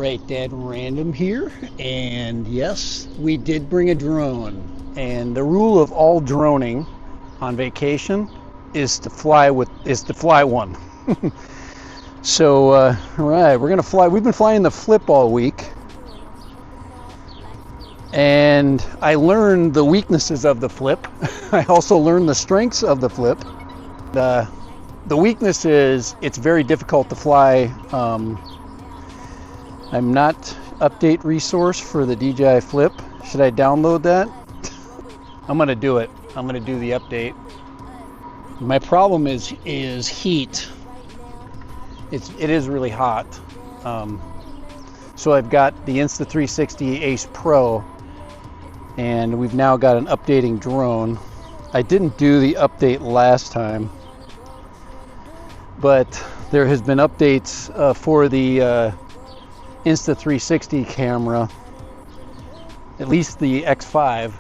Alright, Dad Random here, and yes, we did bring a drone. And the rule of all droning on vacation is to fly one. So, alright, we're gonna fly. We've been flying the Flip all week, and I learned the weaknesses of the Flip. I also learned the strengths of the Flip. The weakness is it's very difficult to fly. I'm not update resource for the DJI Flip. Should I download that? I'm gonna do it. I'm gonna do the update. My problem is heat. It is really hot. So I've got the Insta360 Ace Pro, and we've now got an updating drone. I didn't do the update last time, but there has been updates for the Insta360 camera, at least the X5.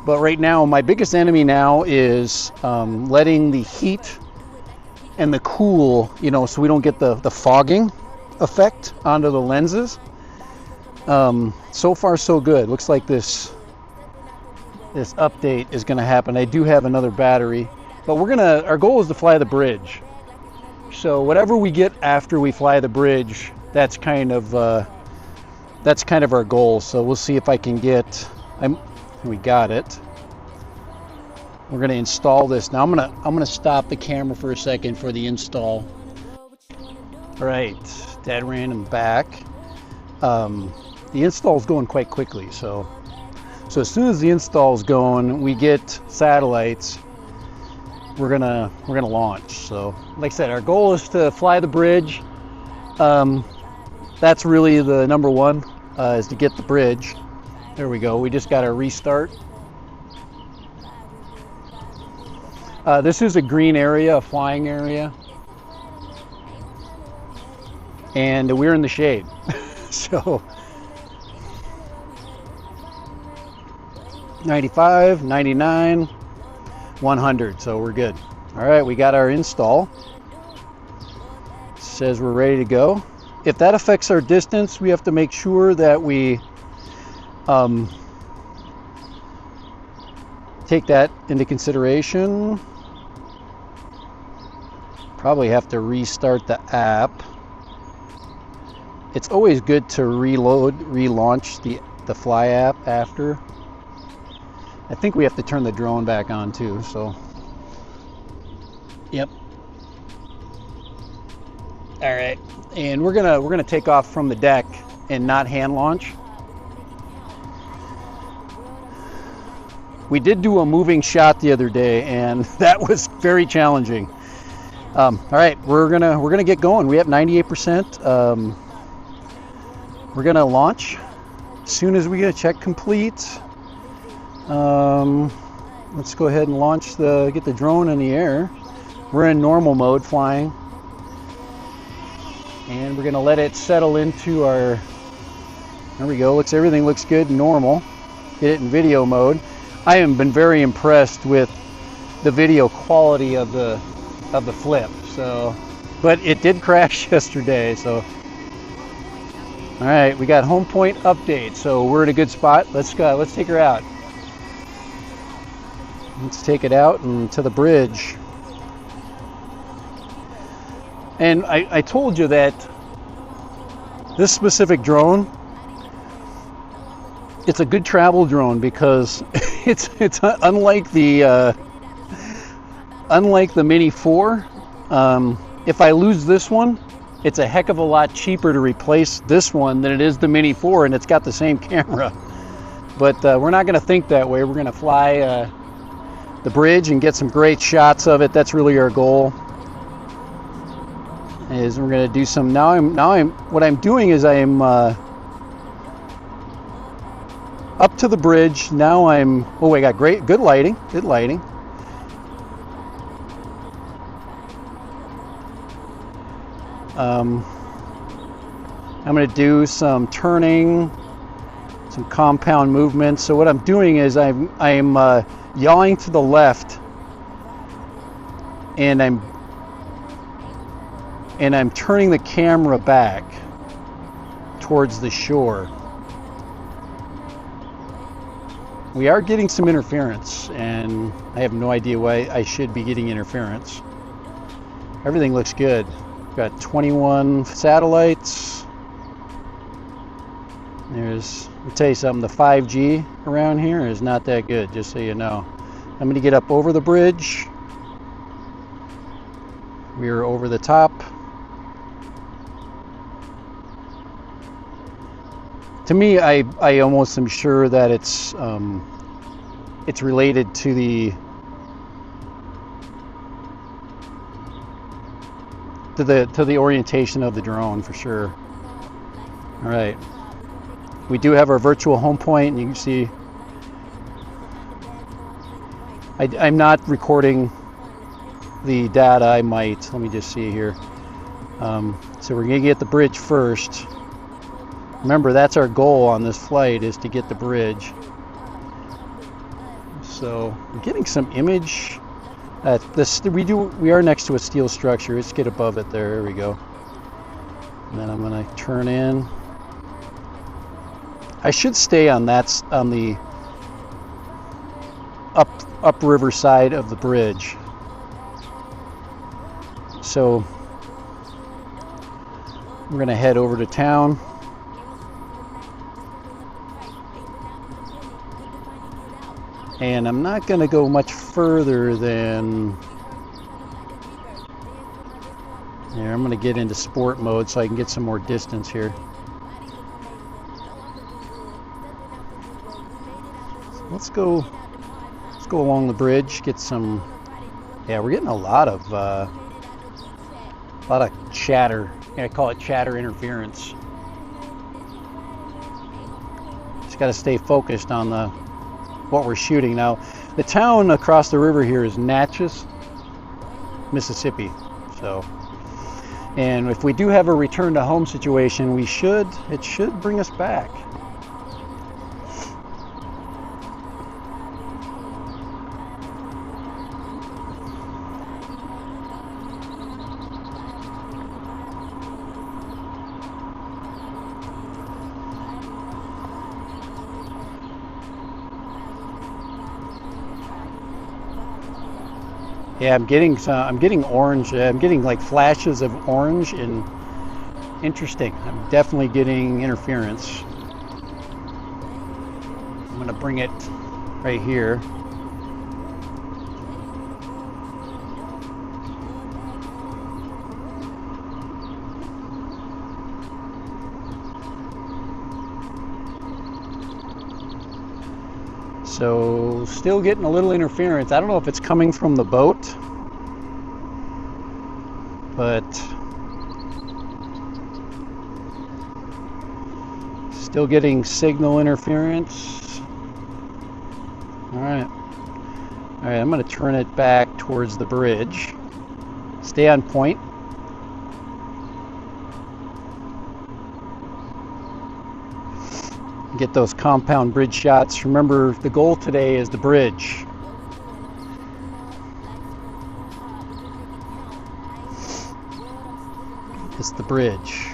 But right now, my biggest enemy now is letting the heat and the cool, so we don't get the fogging effect onto the lenses. So far, so good. Looks like this update is going to happen. I do have another battery, but our goal is to fly the bridge. So whatever we get after we fly the bridge, that's kind of our goal. So we'll see if I can get. We got it. We're gonna install this now. I'm gonna stop the camera for a second for the install. All right, Dad Random back. The install is going quite quickly. So as soon as the install is going, we get satellites. We're gonna launch. So like I said, our goal is to fly the bridge. That's really the number one, is to get the bridge. There we go. We just got to restart. This is a green area, a flying area, and we're in the shade. So 95, 99, 100. So we're good. All right, we got our install. It says we're ready to go. If that affects our distance, we have to make sure that we take that into consideration. Probably have to restart the app. It's always good to relaunch the Fly app after. I think we have to turn the drone back on too, so. Yep. All right, and we're gonna take off from the deck and not hand launch. We did do a moving shot the other day, and that was very challenging. All right, we're gonna get going. We have 98%. We're gonna launch as soon as we get a check complete. Let's go ahead and launch get the drone in the air. We're in normal mode flying. And we're gonna let it settle into our, there we go, everything looks good, normal. Get it in video mode. I have been very impressed with the video quality of the Flip. So, but it did crash yesterday, so. All right, we got home point update, so we're in a good spot. Let's take her out. Let's take it out and to the bridge. And I told you that this specific drone, it's a good travel drone because it's unlike the Mini 4. If I lose this one, it's a heck of a lot cheaper to replace this one than it is the Mini 4, and it's got the same camera. But we're not going to think that way. We're going to fly the bridge and get some great shots of it. That's really our goal. Is we're going to do some. What I'm doing is I'm up to the bridge. Now I got good lighting. I'm going to do some turning, some compound movements. So what I'm doing is I'm yawing to the left, and I'm turning the camera back. towards the shore. We are getting some interference, and I have no idea why I should be getting interference. Everything looks good. We've got 21 satellites. I'll tell you something, the 5G around here is not that good, just so you know. I'm going to get up over the bridge. We are over the top. To me, I almost am sure that it's related to the orientation of the drone for sure. All right, we do have our virtual home point, and you can see I'm not recording the data. I might. Let me just see here. So we're gonna get the bridge first. Remember, that's our goal on this flight, is to get the bridge. So we're getting some image. We are next to a steel structure. Let's get above it there. There we go. And then I'm going to turn in. I should stay on the upriver side of the bridge. So we're going to head over to town. And I'm not going to go much further than here. I'm going to get into sport mode so I can get some more distance here. So let's go along the bridge, get some. Yeah, we're getting a lot of chatter. I call it chatter interference. Just got to stay focused on what we're shooting. Now, the town across the river here is Natchez, Mississippi. So, and if we do have a return to home situation, it should bring us back. Yeah, I'm getting orange. I'm getting like flashes of orange, and interesting. I'm definitely getting interference. I'm gonna bring it right here. So still getting a little interference. I don't know if it's coming from the boat, but still getting signal interference. All right, I'm going to turn it back towards the bridge. Stay on point. Get those compound bridge shots. Remember, the goal today is the bridge. It's the bridge.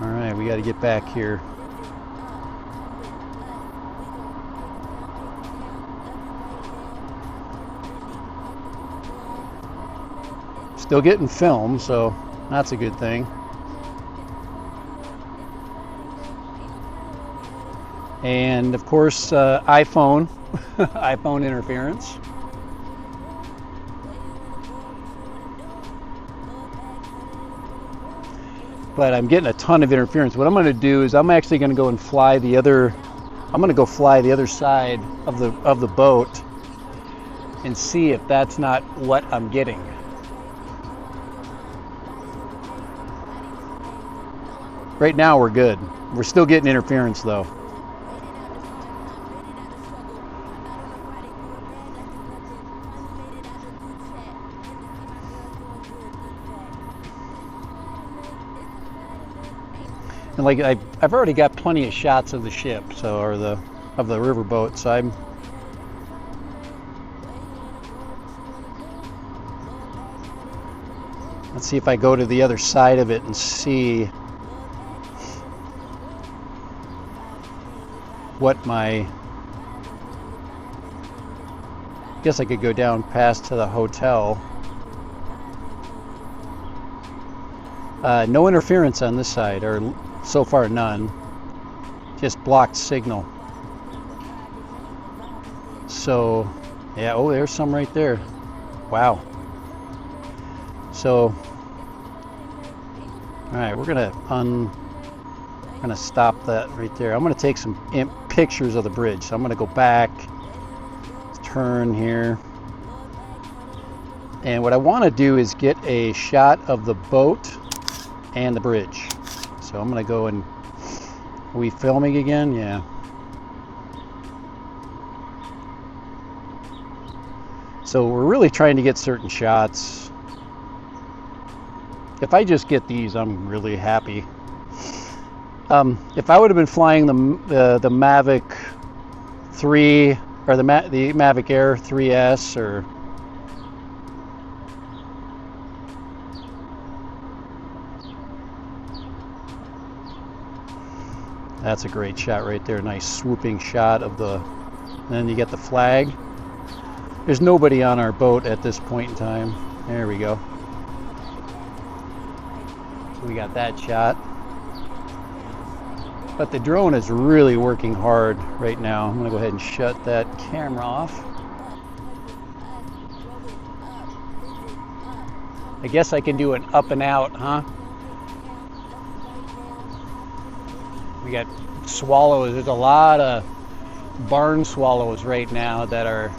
All right, we got to get back here. Still getting film, so that's a good thing. And of course, iPhone interference. But I'm getting a ton of interference. What I'm going to do is I'm actually going to go and fly the other. I'm going to go fly the other side of the boat and see if that's not what I'm getting. Right now we're good. We're still getting interference though. And like I've already got plenty of shots of the ship, so or the of the riverboat. So let's see if I go to the other side of it and see what my, guess I could go down past to the hotel. No interference on this side, or so far none. Just blocked signal. So, yeah, oh, there's some right there. Wow. So, all right, we're gonna stop that right there. I'm gonna take some pictures of the bridge. So I'm gonna go back, turn here, and what I want to do is get a shot of the boat and the bridge. So I'm gonna go and, are we filming again? Yeah. So we're really trying to get certain shots. If I just get these, I'm really happy. If I would have been flying the Mavic 3 or the Mavic Air 3S, or that's a great shot right there. Nice swooping shot of the, and then you get the flag. There's nobody on our boat at this point in time. There we go. So we got that shot. But the drone is really working hard right now. I'm gonna go ahead and shut that camera off. I guess I can do an up and out, huh? We got swallows. There's a lot of barn swallows right now that are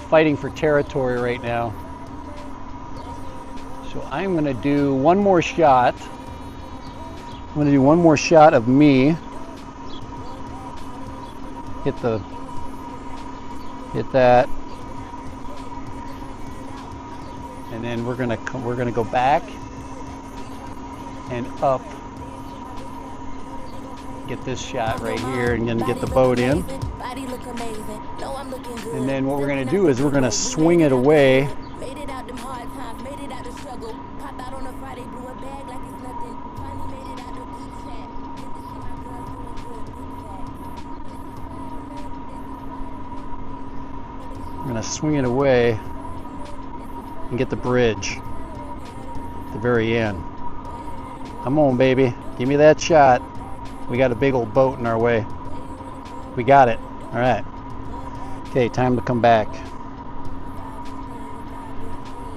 fighting for territory right now. So I'm gonna do one more shot. I'm going to do one more shot of me. Hit that, and then we're gonna go back and up. Get this shot right here, and then get the boat in. And then what we're gonna do is we're gonna swing it away. I'm going to swing it away and get the bridge at the very end. Come on, baby. Give me that shot. We got a big old boat in our way. We got it. All right. Okay, time to come back.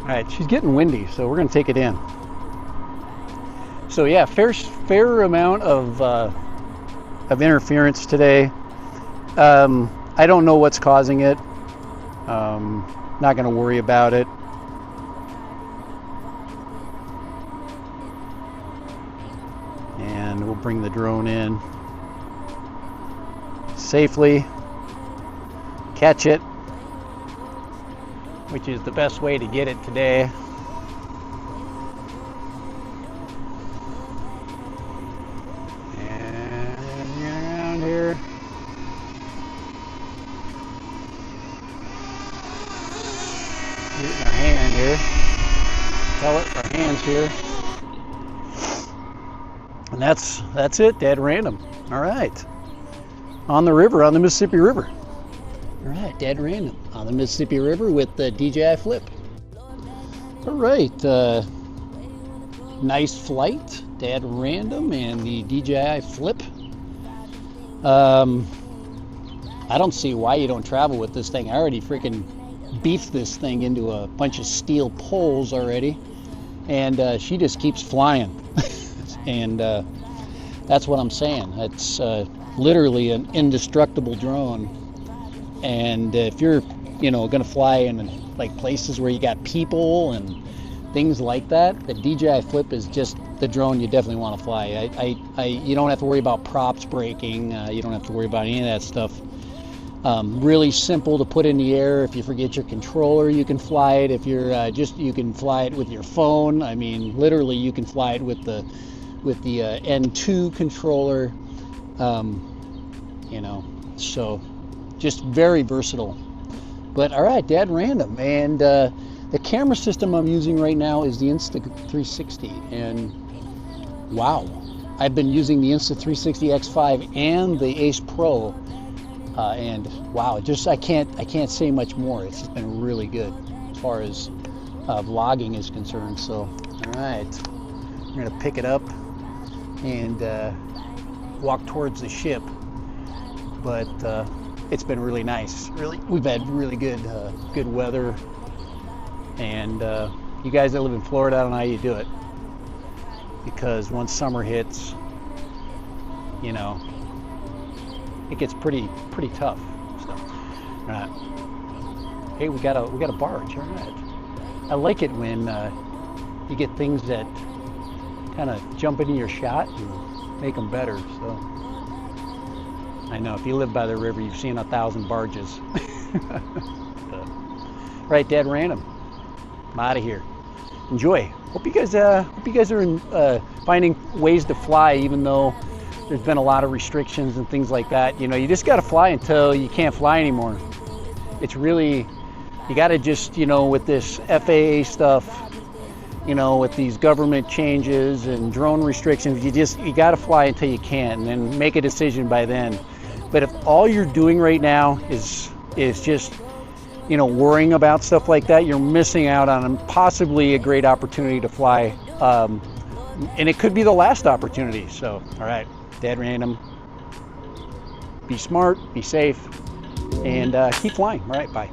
All right, she's getting windy, so we're going to take it in. So yeah, fair amount of interference today. I don't know what's causing it. Not going to worry about it. And we'll bring the drone in safely, catch it, which is the best way to get it today. And around here. Using our hand here. Tell it, our hands here. And that's it, dead random. All right. On the river, on the Mississippi River. All right, dead random on the Mississippi River with the DJI Flip. All right, nice flight, dead random, and the DJI Flip. I don't see why you don't travel with this thing. I already freaking beefed this thing into a bunch of steel poles already, and she just keeps flying. And that's what I'm saying. It's literally an indestructible drone. And if you're, gonna fly in like places where you got people and things like that, the DJI Flip is just the drone you definitely want to fly. You don't have to worry about props breaking. You don't have to worry about any of that stuff. Really simple to put in the air. If you forget your controller, you can fly it. If you're you can fly it with your phone. I mean, literally, you can fly it with the N2 controller. You know, so just very versatile. But all right, Dad Random, and the camera system I'm using right now is the Insta360, and wow, I've been using the Insta360 X5 and the Ace Pro, and wow, just I can't say much more. It's just been really good as far as vlogging is concerned. So all right, we're gonna pick it up and walk towards the ship. But it's been really nice. Really, we've had really good good weather, and you guys that live in Florida, I don't know how you do it, because once summer hits, you know, it gets pretty tough. So, all right. Hey, we got a barge. All right. I like it when you get things that kind of jump into your shot and make them better. So. I know, if you live by the river, you've seen 1,000 barges. Right, Dad Random. I'm out of here. Enjoy. Hope you guys are finding ways to fly, even though there's been a lot of restrictions and things like that. You know, you just got to fly until you can't fly anymore. It's really, you got to just, you know, with this FAA stuff, you know, with these government changes and drone restrictions, you got to fly until you can, and then make a decision by then. But if all you're doing right now is just, you know, worrying about stuff like that, you're missing out on possibly a great opportunity to fly, and it could be the last opportunity. So, all right, Dad Random, be smart, be safe, and keep flying. All right, bye.